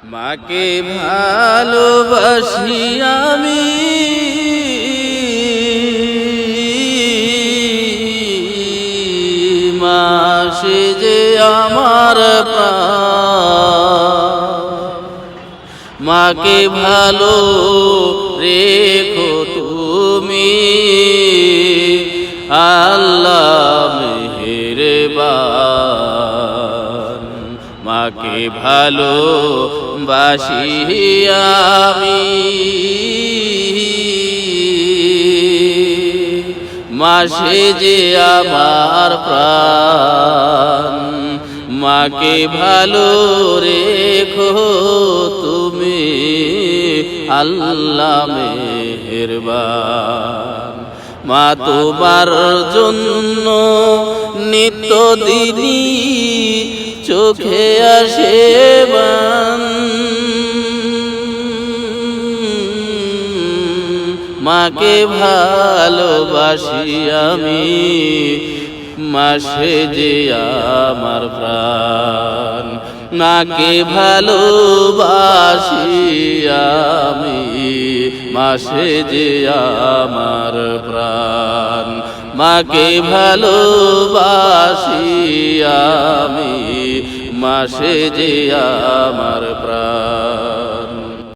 মাকে ভালোবাসি আমি, মা সে যে আমার প্রাণ। মাকে ভালো রেখো তুমি, আল্লাহ মেহেরবান। মাকে ভালোবাসি আমি, মা সে যে আমার প্রাণ। মাকে ভালো রেখো তুমি, আল্লাহ মেহেরবান। মা তোমার জন্য নিত্য দিনই চোখে আসে বান। মাকে ভালোবাসি আমি, মা সে যে আমার প্রাণ। মাকে ভালোবাসি আমি, মা সে যে আমার প্রাণ। মাকে ভালোবাসি আমি, মা সে যে আমার প্রাণ।